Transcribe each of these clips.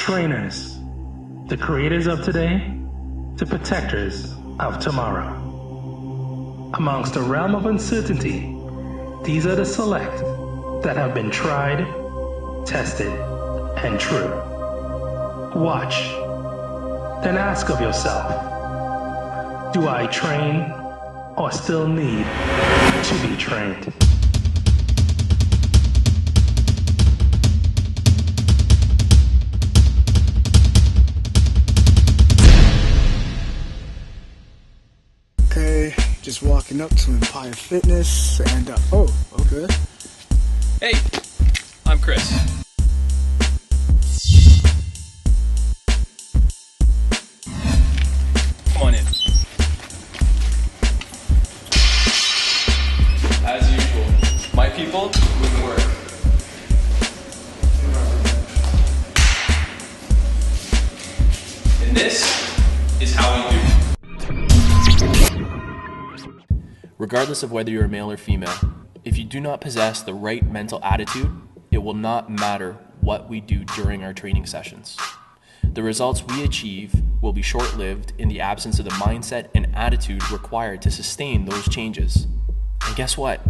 Trainers, the creators of today, the protectors of tomorrow. Amongst a realm of uncertainty, these are the select that have been tried, tested, and true. Watch, then ask of yourself, do I train or still need to be trained? Okay, just walking up to Empire Fitness and oh, okay. Hey, I'm Chris. Come on in. As usual, my people wouldn't work. And this is how we do. Regardless of whether you're a male or female, if you do not possess the right mental attitude, it will not matter what we do during our training sessions. The results we achieve will be short-lived in the absence of the mindset and attitude required to sustain those changes. And guess what?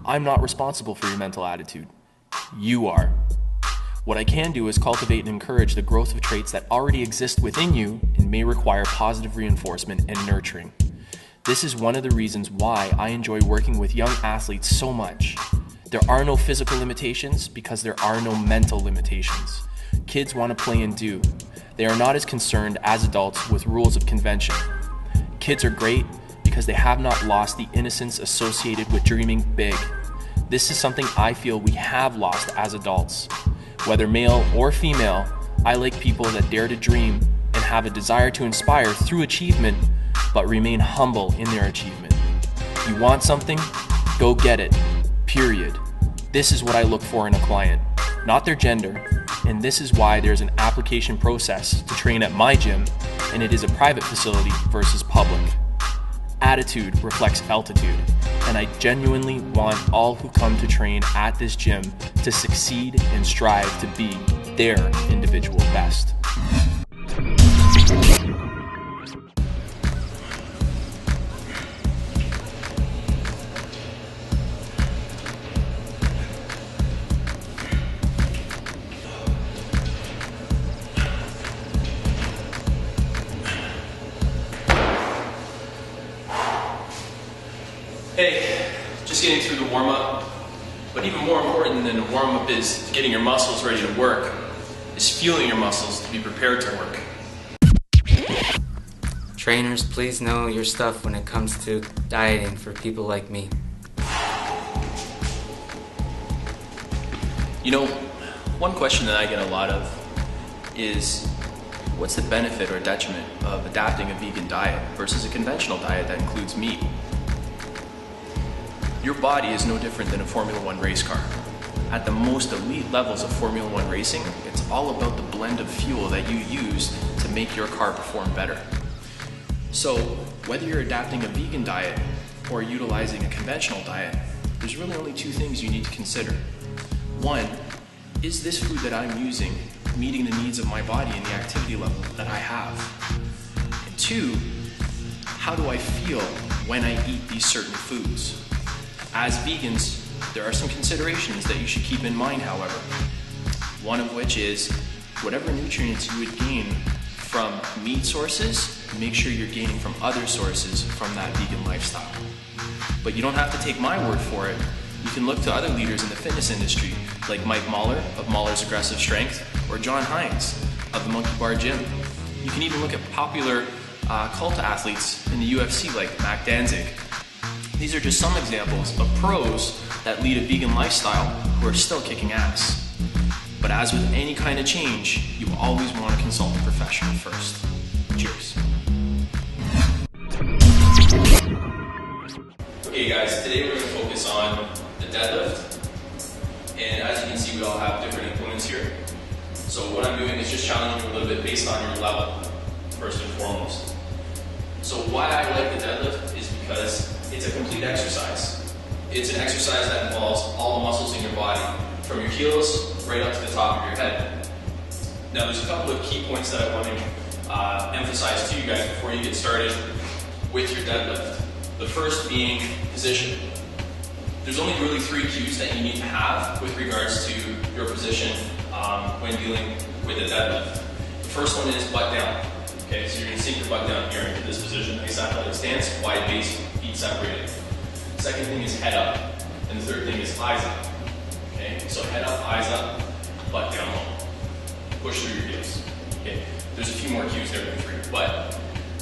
I'm not responsible for your mental attitude. You are. What I can do is cultivate and encourage the growth of traits that already exist within you and may require positive reinforcement and nurturing. This is one of the reasons why I enjoy working with young athletes so much. There are no physical limitations because there are no mental limitations. Kids want to play and do. They are not as concerned as adults with rules of convention. Kids are great because they have not lost the innocence associated with dreaming big. This is something I feel we have lost as adults. Whether male or female, I like people that dare to dream and have a desire to inspire through achievement, but remain humble in their achievement. You want something? Go get it. Period. This is what I look for in a client, not their gender, and this is why there's an application process to train at my gym, and it is a private facility versus public. Attitude reflects altitude, and I genuinely want all who come to train at this gym to succeed and strive to be their individual best. Hey, just getting through the warm-up, but even more important than the warm-up is getting your muscles ready to work, is fueling your muscles to be prepared to work. Trainers, please know your stuff when it comes to dieting for people like me. You know, one question that I get a lot of is, what's the benefit or detriment of adapting a vegan diet versus a conventional diet that includes meat? Your body is no different than a Formula One race car. At the most elite levels of Formula One racing, it's all about the blend of fuel that you use to make your car perform better. So, whether you're adapting a vegan diet or utilizing a conventional diet, there's really only two things you need to consider. One, is this food that I'm using meeting the needs of my body and the activity level that I have? And two, how do I feel when I eat these certain foods? As vegans, there are some considerations that you should keep in mind, however. One of which is, whatever nutrients you would gain from meat sources, make sure you're gaining from other sources from that vegan lifestyle. But you don't have to take my word for it. You can look to other leaders in the fitness industry, like Mike Mahler of Mahler's Aggressive Strength, or John Hines of the Monkey Bar Gym. You can even look at popular cult athletes in the UFC like Mac Danzig. These are just some examples of pros that lead a vegan lifestyle who are still kicking ass. But as with any kind of change, you always want to consult a professional first. Cheers. Okay guys, today we're going to focus on the deadlift. And as you can see, we all have different implements here. So what I'm doing is just challenging you a little bit based on your level, first and foremost. So why I like the deadlift is because it's a complete exercise. It's an exercise that involves all the muscles in your body, from your heels right up to the top of your head. Now there's a couple of key points that I want to emphasize to you guys before you get started with your deadlift. The first being position. There's only really 3 cues that you need to have with regards to your position when dealing with a deadlift. The first one is butt down. Okay, so you're going to sink your butt down here into this position. Nice athletic stance, wide base, feet separated. Second thing is head up. And the third thing is eyes up. Okay, so head up, eyes up, butt down low. Push through your heels. Okay, there's a few more cues there than 3, but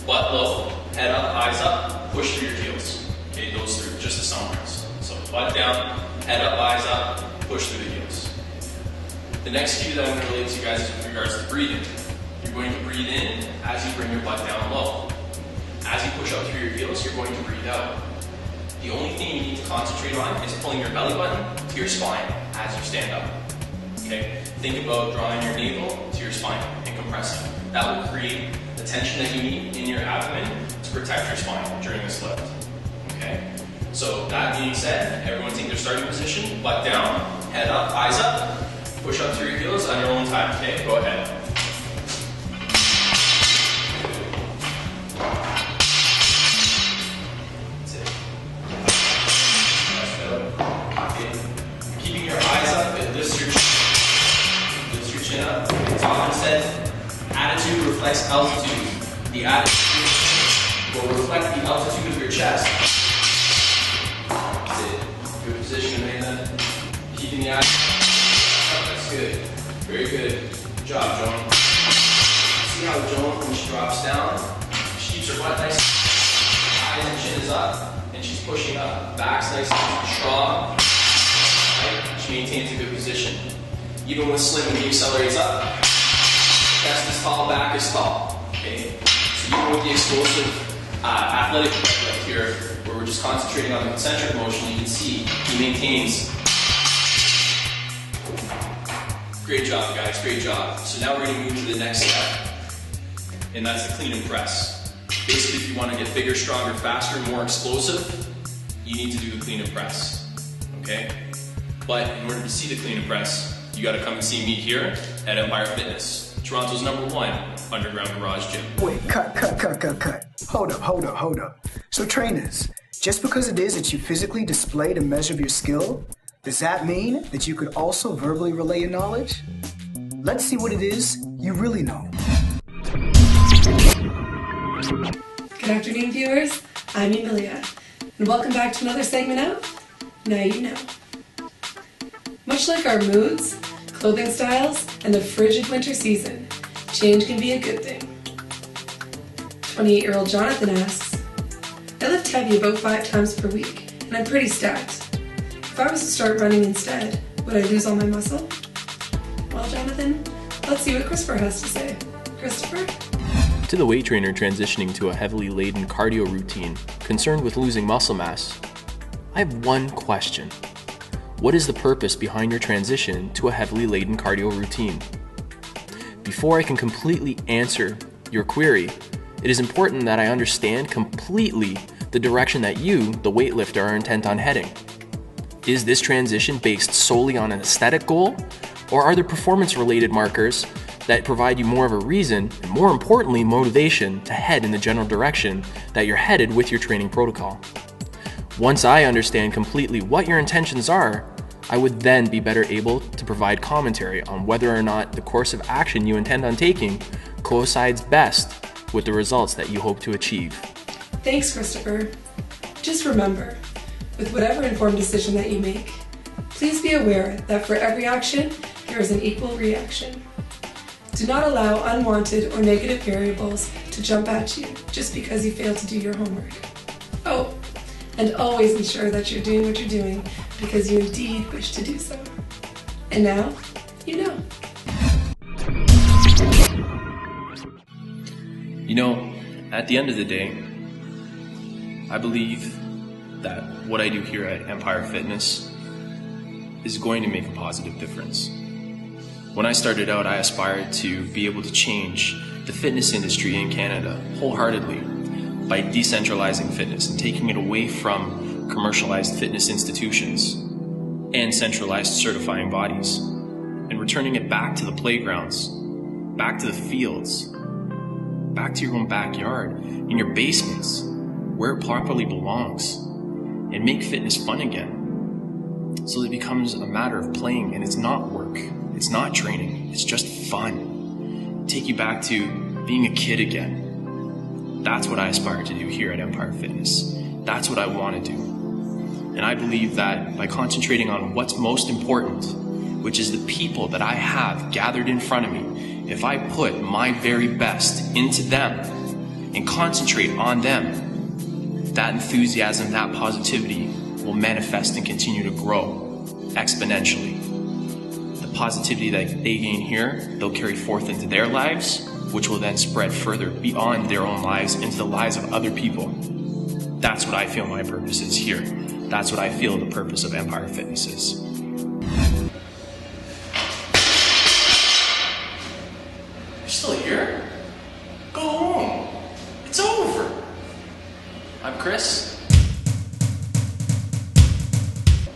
butt low, head up, eyes up, push through your heels. Okay, those 3, just the summaries. So butt down, head up, eyes up, push through the heels. The next cue that I'm going to relate to you guys is with regards to breathing. You're going to breathe in as you bring your butt down low. As you push up through your heels, you're going to breathe out. The only thing you need to concentrate on is pulling your belly button to your spine as you stand up. Okay? Think about drawing your navel to your spine and compressing. That will create the tension that you need in your abdomen to protect your spine during this lift. Okay? So that being said, everyone take their starting position, butt down, head up, eyes up, push up through your heels on your own time. Okay, go ahead. That's it. That's good. Okay. Keeping your eyes up, it lifts your chin up. It's often said, attitude reflects altitude. The attitude will reflect the altitude of your chest. That's it. Good position, Amanda. Keeping the eyes up. That's good. Very good. Good job, Joan. See how Joan, when she drops down, she keeps her butt nice. Eyes and chin is up, and she's pushing up. Back's nice and strong. Right? She maintains a good position. Even with slim, when he accelerates up, chest is tall, back is tall. Okay? So even with the explosive athletic lift here, where we're just concentrating on the concentric motion, you can see he maintains. Great job, guys, great job. So now we're going to move to the next step, and that's the clean and press. Basically, if you want to get bigger, stronger, faster, more explosive, you need to do the clean and press, okay? But in order to see the clean and press, you got to come and see me here at Empire Fitness, Toronto's #1 underground garage gym. Wait, cut. Hold up. So trainers, just because it is that you physically display to measure your skill, does that mean that you could also verbally relay your knowledge? Let's see what it is you really know. Good afternoon, viewers. I'm Emilia, and welcome back to another segment of Now You Know. Much like our moods, clothing styles, and the frigid winter season, change can be a good thing. 28-year-old Jonathan asks, I lift heavy about 5 times per week, and I'm pretty stacked. If I was to start running instead, would I lose all my muscle? Well, Jonathan, let's see what Christopher has to say. Christopher? To the weight trainer transitioning to a heavily laden cardio routine concerned with losing muscle mass, I have one question. What is the purpose behind your transition to a heavily laden cardio routine? Before I can completely answer your query, it is important that I understand completely the direction that you, the weightlifter, are intent on heading. Is this transition based solely on an aesthetic goal, or are there performance-related markers that provide you more of a reason, and more importantly, motivation to head in the general direction that you're headed with your training protocol? Once I understand completely what your intentions are, I would then be better able to provide commentary on whether or not the course of action you intend on taking coincides best with the results that you hope to achieve. Thanks, Christopher. Just remember, with whatever informed decision that you make, please be aware that for every action, there is an equal reaction. Do not allow unwanted or negative variables to jump at you just because you failed to do your homework. Oh, and always ensure that you're doing what you're doing because you indeed wish to do so. And now, you know. You know, at the end of the day, I believe that what I do here at Empire Fitness is going to make a positive difference. When I started out, I aspired to be able to change the fitness industry in Canada wholeheartedly by decentralizing fitness and taking it away from commercialized fitness institutions and centralized certifying bodies and returning it back to the playgrounds back to the fields, back to your own backyard, in your basements, where it properly belongs, and make fitness fun again. So it becomes a matter of playing, and it's not work, it's not training, it's just fun. Take you back to being a kid again. That's what I aspire to do here at Empire Fitness. That's what I want to do. And I believe that by concentrating on what's most important, which is the people that I have gathered in front of me, if I put my very best into them and concentrate on them, that enthusiasm, that positivity will manifest and continue to grow exponentially. The positivity that they gain here, they'll carry forth into their lives, which will then spread further beyond their own lives into the lives of other people. That's what I feel my purpose is here. That's what I feel the purpose of Empire Fitness is. You're still here? Go home. It's over. I'm Chris,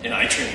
and I train